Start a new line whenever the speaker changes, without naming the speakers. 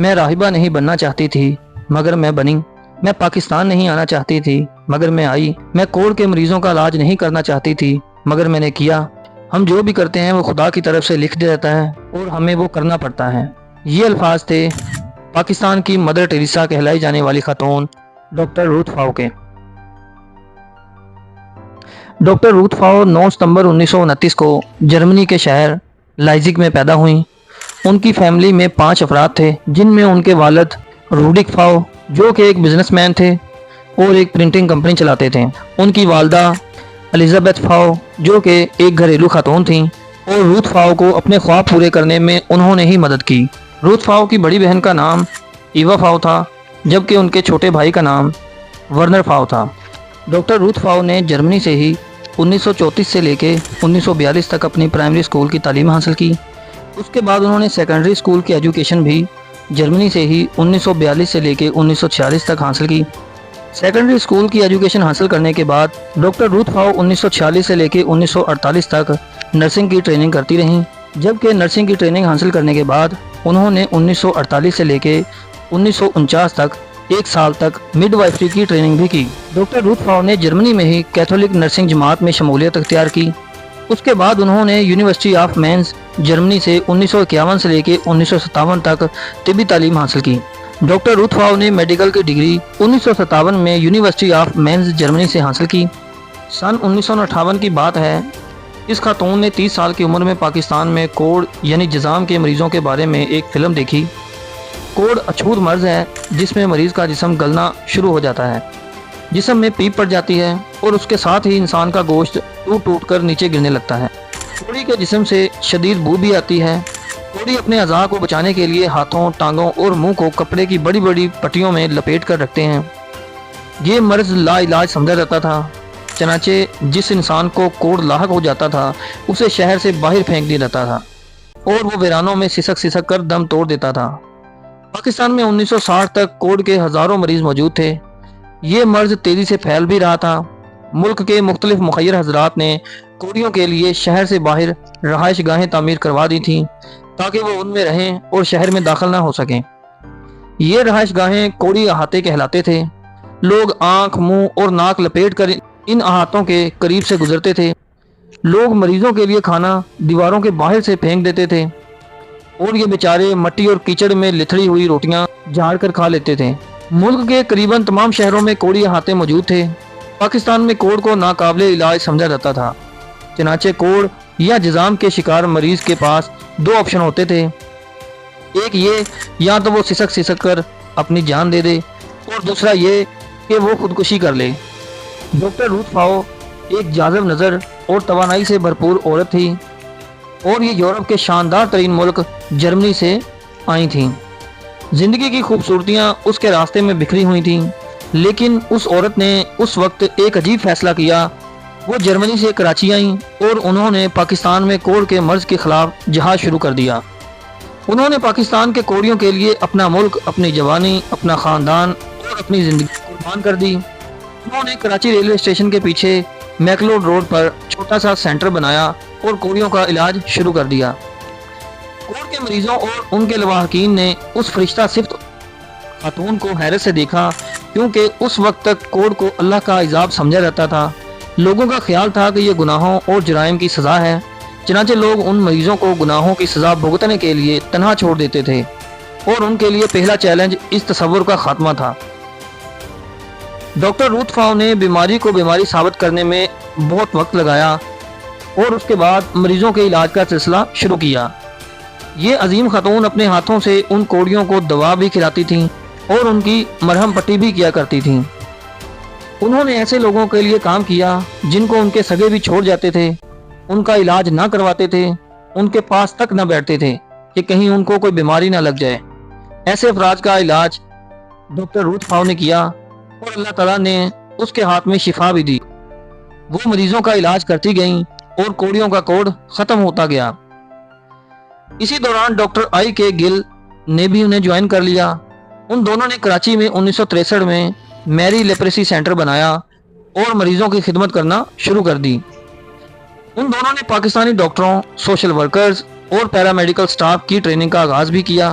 میں راہبہ نہیں بننا چاہتی تھی مگر میں بنی۔ میں پاکستان نہیں آنا چاہتی تھی مگر میں آئی۔ میں کوڑ کے مریضوں کا علاج نہیں کرنا چاہتی تھی مگر میں نے کیا۔ ہم جو بھی کرتے ہیں وہ خدا کی طرف سے لکھ دیتا ہے اور ہمیں وہ کرنا پڑتا ہے۔ یہ الفاظ تھے پاکستان کی مدر ٹریسا کہلائی جانے والی خاتون ڈاکٹر روتھ فاؤ کے۔ ڈاکٹر روتھ فاؤ 9 ستمبر 1929 کو جرمنی کے شہر لائپزگ میں پیدا ہوئیں۔ ان کی فیملی میں 5 افراد تھے جن میں ان کے والد روڈک فاؤ جو کہ ایک بزنس مین تھے اور ایک پرنٹنگ کمپنی چلاتے تھے، ان کی والدہ الزبتھ فاؤ جو کہ ایک گھریلو خاتون تھیں، اور روتھ فاؤ کو اپنے خواب پورے کرنے میں انہوں نے ہی مدد کی۔ روتھ فاؤ کی بڑی بہن کا نام ایوا فاؤ تھا جبکہ ان کے چھوٹے بھائی کا نام ورنر فاؤ تھا۔ ڈاکٹر روتھ فاؤ نے جرمنی سے ہی 1934 سے لے کے 1942 تک اپنی پرائمری اسکول کی تعلیم حاصل کی۔ اس کے بعد انہوں نے سیکنڈری اسکول کی ایجوکیشن بھی جرمنی سے ہی 1942 سے لے کے 1946 تک حاصل کی۔ سیکنڈری اسکول کی ایجوکیشن حاصل کرنے کے بعد ڈاکٹر روتھ فاؤ 1946 سے لے کے 1948 تک نرسنگ کی ٹریننگ کرتی رہیں، جبکہ نرسنگ کی ٹریننگ حاصل کرنے کے بعد انہوں نے 1948 سے لے کے 1949 تک 1 سال تک مڈ وائفری کی ٹریننگ بھی کی۔ ڈاکٹر روتھ فاؤ نے جرمنی میں ہی کیتھولک نرسنگ جماعت میں شمولیت اختیار کی۔ اس کے بعد انہوں نے یونیورسٹی آف مینز جرمنی سے 1951 سے لے کے 1957 تک طبی تعلیم حاصل کی۔ ڈاکٹر روتھ فاؤ نے میڈیکل کی ڈگری 1957 میں یونیورسٹی آف مینز جرمنی سے حاصل کی۔ سن 1958 کی بات ہے، اس خاتون نے 30 سال کی عمر میں پاکستان میں کوڑ یعنی جذام کے مریضوں کے بارے میں ایک فلم دیکھی۔ کوڑ اچھوت مرض ہے جس میں مریض کا جسم گلنا شروع ہو جاتا ہے، جسم میں پیپ پڑ جاتی ہے اور اس کے ساتھ ہی انسان کا گوشت ٹوٹ کر نیچے گرنے لگتا ہے۔ کوڑی کے جسم سے شدید بو بھی آتی ہے۔ کوڑی اپنے اعضاء کو بچانے کے لیے ہاتھوں، ٹانگوں اور منہ کو کپڑے کی بڑی بڑی پٹیوں میں لپیٹ کر رکھتے ہیں۔ یہ مرض لا علاج سمجھا جاتا تھا، چنانچہ جس انسان کو کوڑ لاحق ہو جاتا تھا اسے شہر سے باہر پھینک دیا جاتا تھا اور وہ ویرانوں میں سسک کر دم توڑ دیتا تھا۔ پاکستان میں 1960 تک کوڑ کے ہزاروں مریض موجود تھے۔ یہ مرض تیزی سے پھیل بھی رہا تھا۔ ملک کے مختلف مخیر حضرات نے کوڑیوں کے لیے شہر سے باہر رہائش گاہیں تعمیر کروا دی تھیں تاکہ وہ ان میں رہیں اور شہر میں داخل نہ ہو سکیں۔ یہ رہائش گاہیں کوڑی احاطے کہلاتے تھے۔ لوگ آنکھ، منہ اور ناک لپیٹ کر ان احاطوں کے قریب سے گزرتے تھے۔ لوگ مریضوں کے لیے کھانا دیواروں کے باہر سے پھینک دیتے تھے اور یہ بیچارے مٹی اور کیچڑ میں لتھڑی ہوئی روٹیاں جھاڑ کر کھا لیتے تھے۔ ملک کے قریباً تمام شہروں میں کوڑی احاطے موجود تھے۔ پاکستان میں کوڑ کو ناقابل علاج سمجھا جاتا تھا، چنانچہ کوڑ یا جذام کے شکار مریض کے پاس 2 آپشن ہوتے تھے۔ ایک یہ یا تو وہ سسک کر اپنی جان دے دے اور دوسرا یہ کہ وہ خودکشی کر لے۔ ڈاکٹر روتھ فاؤ ایک جاذب نظر اور توانائی سے بھرپور عورت تھی اور یہ یورپ کے شاندار ترین ملک جرمنی سے آئی تھیں۔ زندگی کی خوبصورتیاں اس کے راستے میں بکھری ہوئی تھیں، لیکن اس عورت نے اس وقت ایک عجیب فیصلہ کیا۔ وہ جرمنی سے کراچی آئیں اور انہوں نے پاکستان میں کوڑ کے مرض کے خلاف جہاد شروع کر دیا۔ انہوں نے پاکستان کے کوڑیوں کے لیے اپنا ملک، اپنی جوانی، اپنا خاندان اور اپنی زندگی قربان کر دی۔ انہوں نے کراچی ریلوے اسٹیشن کے پیچھے میکلوڈ روڈ پر چھوٹا سا سینٹر بنایا اور کوڑیوں کا علاج شروع کر دیا۔ کوڑ کے مریضوں اور ان کے لواحقین نے اس فرشتہ صفت خاتون کو حیرت سے دیکھا، کیونکہ اس وقت تک کوڑ کو اللہ کا عذاب سمجھا جاتا تھا۔ لوگوں کا خیال تھا کہ یہ گناہوں اور جرائم کی سزا ہے، چنانچہ لوگ ان مریضوں کو گناہوں کی سزا بھگتنے کے لیے تنہا چھوڑ دیتے تھے، اور ان کے لیے پہلا چیلنج اس تصور کا خاتمہ تھا۔ ڈاکٹر روتھ فاؤ نے بیماری کو بیماری ثابت کرنے میں بہت وقت لگایا اور اس کے بعد مریضوں کے علاج کا سلسلہ شروع کیا۔ یہ عظیم خاتون اپنے ہاتھوں سے ان کوڑیوں کو دوا بھی کھلاتی تھیں اور ان کی مرہم پٹی بھی کیا کرتی تھیں۔ انہوں نے ایسے لوگوں کے لیے کام کیا جن کو ان کے سگے بھی چھوڑ جاتے تھے، ان کا علاج نہ کرواتے تھے، ان کے پاس تک نہ بیٹھتے تھے کہ کہیں ان کو کوئی بیماری نہ لگ جائے۔ ایسے افراد کا علاج ڈاکٹر روتھ فاؤ نے کیا اور اللہ تعالیٰ نے اس کے ہاتھ میں شفا بھی دی۔ وہ مریضوں کا علاج کرتی گئیں اور کوڑیوں کا کوڑ ختم ہوتا گیا۔ اسی دوران ڈاکٹر آئی کے گل نے بھی انہیں جوائن کر لیا۔ ان دونوں نے کراچی میں 1963 میں میری لیپریسی سینٹر بنایا اور مریضوں کی خدمت کرنا شروع کر دی۔ ان دونوں نے پاکستانی ڈاکٹروں، سوشل ورکرز اور پیرامیڈیکل سٹاف کی ٹریننگ کا آغاز بھی کیا۔